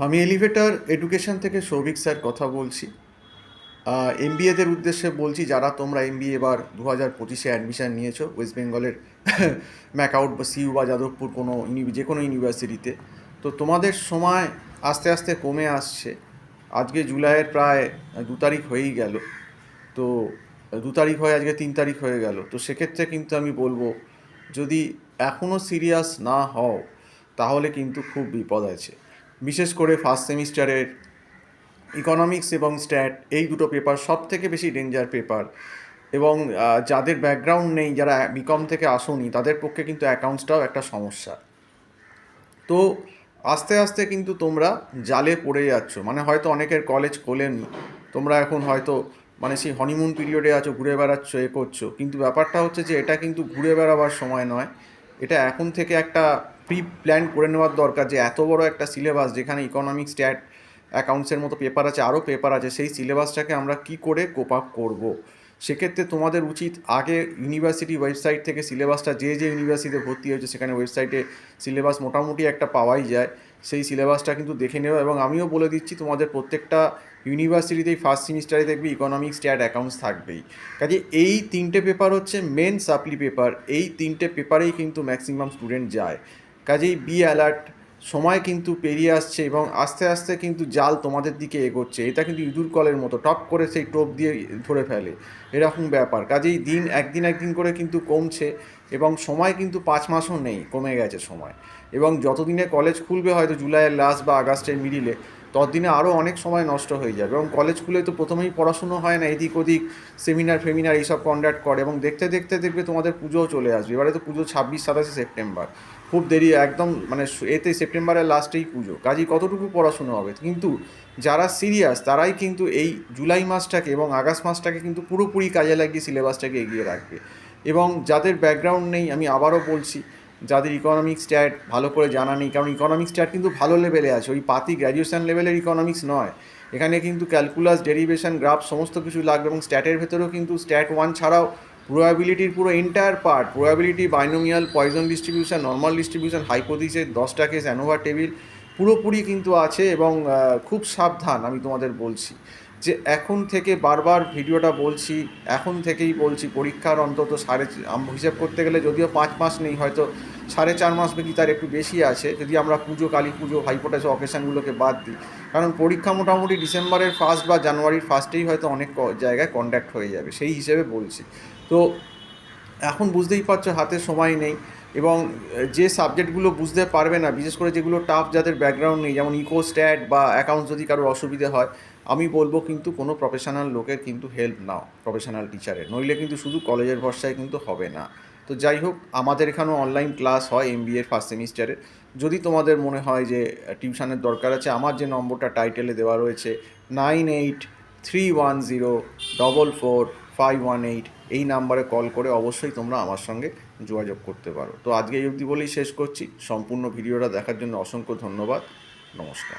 আমি elevator education থেকে Souvik sir কথা বলছি। এমবিএদের উদ্দেশ্যে বলছি, যারা তোমরা এমবিএ এবার 2025-এ অ্যাডমিশান নিয়েছো ওয়েস্ট বেঙ্গলের ম্যাকআউট বা সিইউ বা যাদবপুর কোনো যে কোনো ইউনিভার্সিটিতে, তো তোমাদের সময় আস্তে আস্তে কমে আসছে। আজকে জুলাইয়ের প্রায় 2 তারিখ হয়েই গেল। তো 2 তারিখ হয়ে আজকে 3 তারিখ হয়ে গেল। তো সেক্ষেত্রে কিন্তু আমি বলবো, যদি এখনও সিরিয়াস না হও তাহলে কিন্তু খুব বিপদ আছে। বিশেষ করে ফার্স্ট সেমিস্টারের ইকোনমিক্স এবং স্ট্যাট, এই দুটো পেপার সব থেকে বেশি ডেঞ্জার পেপার। এবং যাদের ব্যাকগ্রাউন্ড নেই, যারা বিকম থেকে আসোনি, তাদের পক্ষে কিন্তু অ্যাকাউন্টসটাও একটা সমস্যা। তো আস্তে আস্তে কিন্তু তোমরা জালে পড়ে যাচ্ছ। মানে হয়তো অনেকের কলেজ খোলেনি, তোমরা এখন হয়তো মানে সেই হনিমুন পিরিয়ডে আছো, ঘুরে বেড়াচ্ছ, এ করছো। কিন্তু ব্যাপারটা হচ্ছে যে এটা কিন্তু ঘুরে বেড়াবার সময় নয়। এটা এখন থেকে একটা প্রি প্ল্যান করে নেওয়ার দরকার, যে এত বড় একটা সিলেবাস, যেখানে ইকোনমিক্স, স্ট্যাট, অ্যাকাউন্টসের মতো পেপার আছে, আরও পেপার আছে, সেই সিলেবাসটাকে আমরা কি করে কোপ আপ করবো। সেক্ষেত্রে তোমাদের উচিত আগে ইউনিভার্সিটি ওয়েবসাইট থেকে সিলেবাসটা, যে যে ইউনিভার্সিটিতে ভর্তি হয়েছে সেখানে ওয়েবসাইটে সিলেবাস মোটামুটি একটা পাওয়াই যায়, সেই সিলেবাসটা কিন্তু দেখে নেওয়া। এবং আমিও বলে দিচ্ছি, তোমাদের প্রত্যেকটা ইউনিভার্সিটিতেই ফার্স্ট সেমিস্টারে দেখবি ইকোনমিক্স, স্ট্যাট, অ্যাকাউন্টস থাকবেই। কাজে এই তিনটে পেপার হচ্ছে মেন সাপ্লি পেপার, এই তিনটে পেপারেই কিন্তু ম্যাক্সিমাম স্টুডেন্ট যায়। কাজেই বি অ্যালার্ট। সময় কিন্তু পেরিয়ে আসছে এবং আস্তে আস্তে কিন্তু জাল তোমাদের দিকে এগোচ্ছে। এটা কিন্তু ইঁদুর কলের মতো, টপ করে সেই টোপ দিয়ে ধরে ফেলে, এরকম ব্যাপার। কাজেই দিন একদিন একদিন করে কিন্তু কমছে, এবং সময় কিন্তু 5 মাসও নেই, কমে গেছে সময়। এবং যতদিনে কলেজ খুলবে, হয়তো জুলাইয়ের লাস্ট বা আগস্টের মিডিলে, ততদিনে আরও অনেক সময় নষ্ট হয়ে যাবে। এবং কলেজ খুলে তো প্রথমেই পড়াশুনো হয় না, এদিক ওদিক সেমিনার ফেমিনার এইসব কন্ডাক্ট করে, এবং দেখতে দেখতে দেখবে তোমাদের পুজোও চলে আসবে। এবারে তো পুজো 26-27 সেপ্টেম্বর, খুব দেরি, একদম মানে এতে সেপ্টেম্বরের লাস্টেই পুজো। কাজেই কতটুকু পড়াশুনো হবে। কিন্তু যারা সিরিয়াস তারাই কিন্তু এই জুলাই মাসটাকে এবং আগস্ট মাসটাকে কিন্তু পুরোপুরি কাজে লাগিয়ে সিলেবাসটাকে এগিয়ে রাখবে। এবং যাদের ব্যাকগ্রাউন্ড নেই, আমি আবারও বলছি, যাদের ইকোনমিক্স স্ট্যাট ভালো করে জানা নেই, কারণ ইকোনমিক্স স্ট্যাট কিন্তু ভালো লেভেলে আছে, ওই পাতি গ্র্যাজুয়েশন লেভেলের ইকোনমিক্স নয়। এখানে কিন্তু ক্যালকুলাস, ডেরিভেশন, গ্রাফ সমস্ত কিছু লাগবে। এবং স্ট্যাটের ভেতরেও কিন্তু স্ট্যাট 1 ছাড়াও প্রবাবিলিটির পুরো entire part, probability, binomial, poison distribution, normal distribution, hypothesis, 10টা কেস, অ্যানোভা টেবিল পুরোপুরি কিন্তু আছে। এবং খুব সাবধান, আমি তোমাদের বলছি যে এখন থেকে, বারবার ভিডিওটা বলছি, এখন থেকেই বলছি, পরীক্ষার অন্তত হিসেব করতে গেলে যদিও 5 মাস নেই, হয়তো 4.5 মাস কি তার একটু বেশি আছে, যদি আমরা পুজো, কালী পুজো, ভাইফোঁটা অকেশানগুলোকে বাদ দিই। কারণ পরীক্ষা মোটামুটি ডিসেম্বরের ফার্স্ট বা জানুয়ারির ফার্স্টেই হয়তো অনেক জায়গায় কন্ডাক্ট হয়ে যাবে, সেই হিসেবে বলছি। তো এখন বুঝতেই পারছো হাতে সময় নেই। এবং যে সাবজেক্টগুলো বুঝতে পারবে না, বিশেষ করে যেগুলো টাফ, যাদের ব্যাকগ্রাউন্ড নেই, যেমন ইকো, স্ট্যাট বা অ্যাকাউন্টস, যদি কারোর অসুবিধে হয়, আমি বলবো কিন্তু কোনো প্রফেশনাল লোকের কিন্তু হেল্প নাও, প্রফেশনাল টিচারের, নইলে কিন্তু শুধু কলেজের ভরসায় কিন্তু হবে না। তো যাই হোক, আমাদের এখানেও অনলাইন ক্লাস হয় এমবিএর ফার্স্ট সেমিস্টারে। যদি তোমাদের মনে হয় যে টিউশনের দরকার আছে, আমার যে নম্বরটা টাইটেলে দেওয়া রয়েছে, 9831044518, এই নাম্বারে কল করে অবশ্যই তোমরা আমার সঙ্গে যোগাযোগ করতে পারো। তো আজকে এই অবধি বলেই শেষ করছি। সম্পূর্ণ ভিডিওটা দেখার জন্য অসংখ্য ধন্যবাদ। নমস্কার।